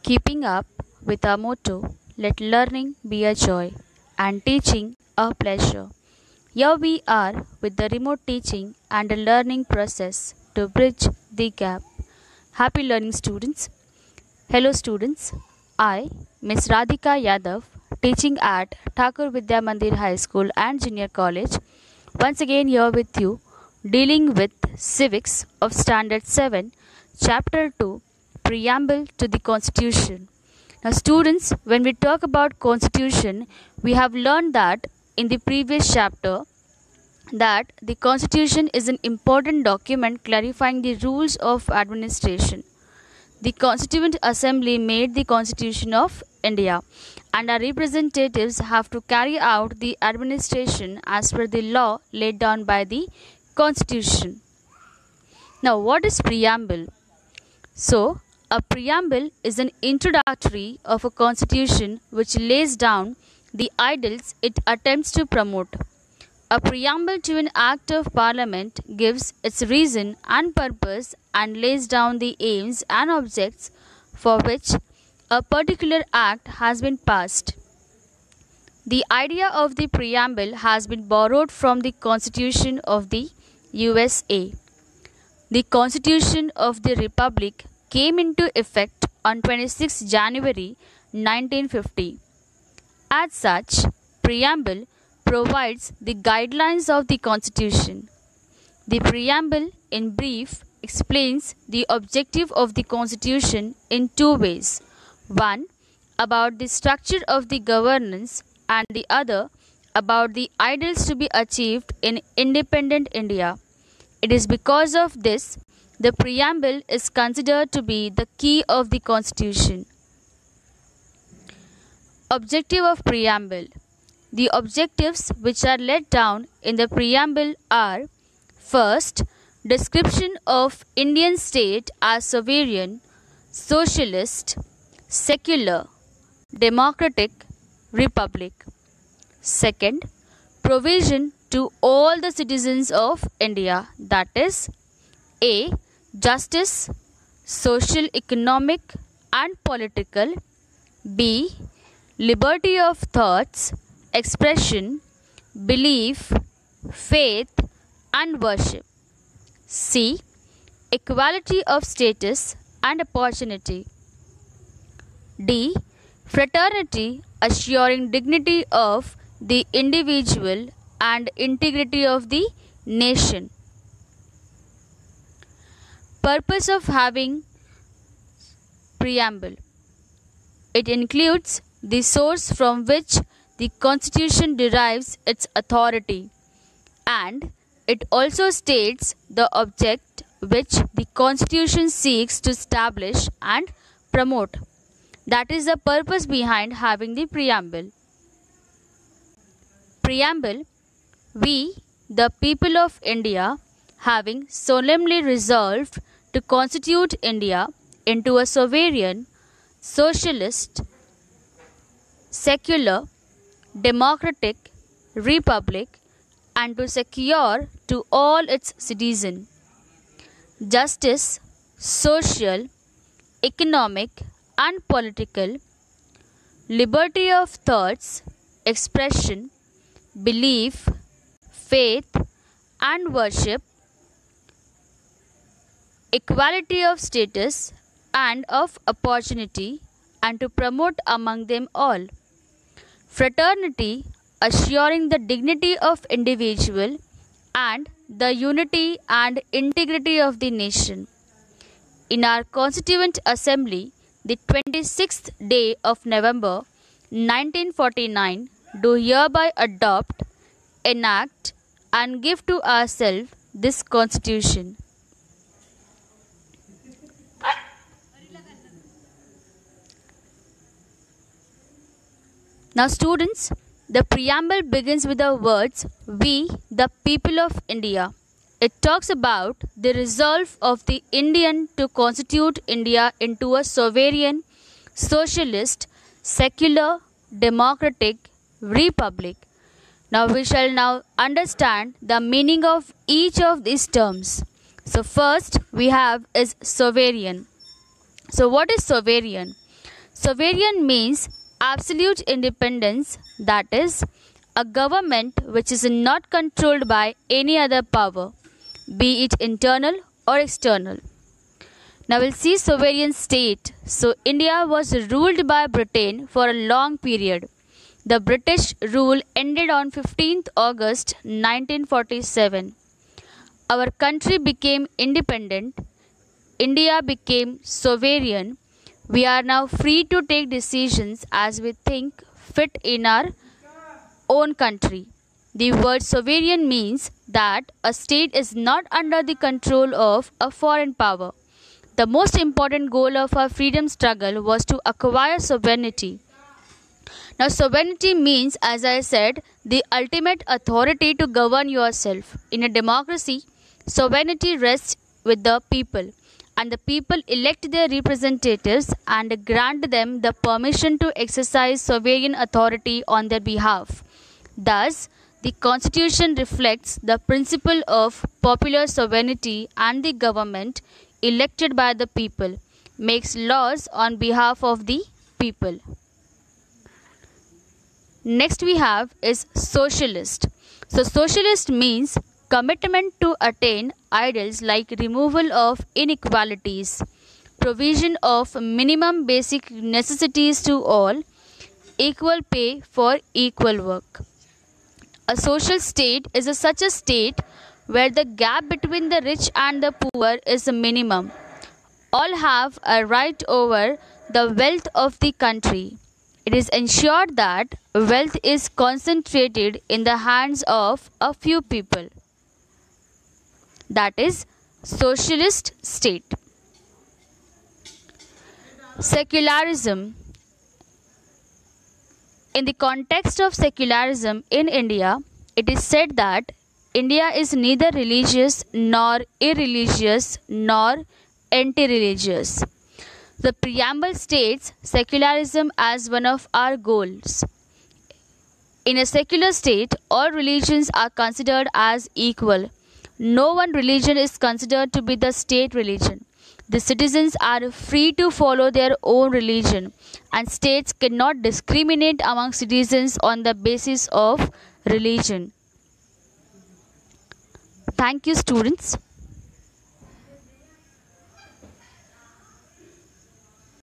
Keeping up with our motto, let learning be a joy and teaching a pleasure. Here we are with the remote teaching and a learning process to bridge the gap. Happy learning, students. Hello, students. I, Miss Radhika Yadav, teaching at Thakur Vidya Mandir High School and Junior College, once again here with you, dealing with Civics of Standard 7, Chapter 2, Preamble to the Constitution. Now, students, when we talk about Constitution, we have learned that in the previous chapter that the Constitution is an important document clarifying the rules of administration. The Constituent Assembly made the Constitution of India, and our representatives have to carry out the administration as per the law laid down by the Constitution. Now, what is preamble? So, a preamble is an introductory of a constitution which lays down the ideals it attempts to promote. A preamble to an act of parliament gives its reason and purpose and lays down the aims and objects for which a particular act has been passed. The idea of the preamble has been borrowed from the Constitution of the USA. The Constitution of the Republic came into effect on 26 January 1950. As such, preamble provides the guidelines of the Constitution. The preamble, in brief, explains the objective of the Constitution in two ways. One, about the structure of the governance, and the other, about the ideals to be achieved in independent India. It is because of this the preamble is considered to be the key of the Constitution. Objective of preamble. The objectives which are laid down in the preamble are: first, description of Indian state as sovereign, socialist, secular, democratic, republic. Second, provision to all the citizens of India, that is, A. Justice, social, economic and political. B. Liberty of thoughts, expression, belief, faith and worship. C. Equality of status and opportunity. D. Fraternity, assuring dignity of the individual and integrity of the nation. Purpose of having preamble. It includes the source from which the Constitution derives its authority, and it also states the object which the Constitution seeks to establish and promote. That is the purpose behind having the preamble. Preamble. We, the people of India, having solemnly resolved to constitute India into a sovereign, socialist, secular, democratic republic, and to secure to all its citizens justice, social, economic and political, liberty of thoughts, expression, belief, faith and worship, equality of status and of opportunity, and to promote among them all. Fraternity, assuring the dignity of individual and the unity and integrity of the nation. In our Constituent Assembly, the 26th day of November 1949, do hereby adopt, enact and give to ourselves this Constitution. Now, students, the preamble begins with the words, "We, the people of India." It talks about the resolve of the Indian to constitute India into a sovereign, socialist, secular, democratic republic. Now, we shall now understand the meaning of each of these terms. So, first we have is sovereign. So, what is sovereign? Sovereign means absolute independence, that is, a government which is not controlled by any other power, be it internal or external. Now we'll see sovereign state. So India was ruled by Britain for a long period. The British rule ended on 15th August 1947. Our country became independent. India became sovereign. We are now free to take decisions as we think fit in our own country. The word sovereign means that a state is not under the control of a foreign power. The most important goal of our freedom struggle was to acquire sovereignty. Now, sovereignty means, as I said, the ultimate authority to govern yourself. In a democracy, sovereignty rests with the people, and the people elect their representatives and grant them the permission to exercise sovereign authority on their behalf. Thus, the Constitution reflects the principle of popular sovereignty, and the government, elected by the people, makes laws on behalf of the people. Next we have is socialist. So socialist means commitment to attain ideals like removal of inequalities, provision of minimum basic necessities to all, equal pay for equal work. A social state is such a state where the gap between the rich and the poor is a minimum. All have a right over the wealth of the country. It is ensured that wealth is concentrated in the hands of a few people. That is socialist state. Secularism. In the context of secularism in India, it is said that India is neither religious nor irreligious nor anti-religious. The preamble states secularism as one of our goals. In a secular state, all religions are considered as equal. No one religion is considered to be the state religion. The citizens are free to follow their own religion, and states cannot discriminate among citizens on the basis of religion. Thank you, students.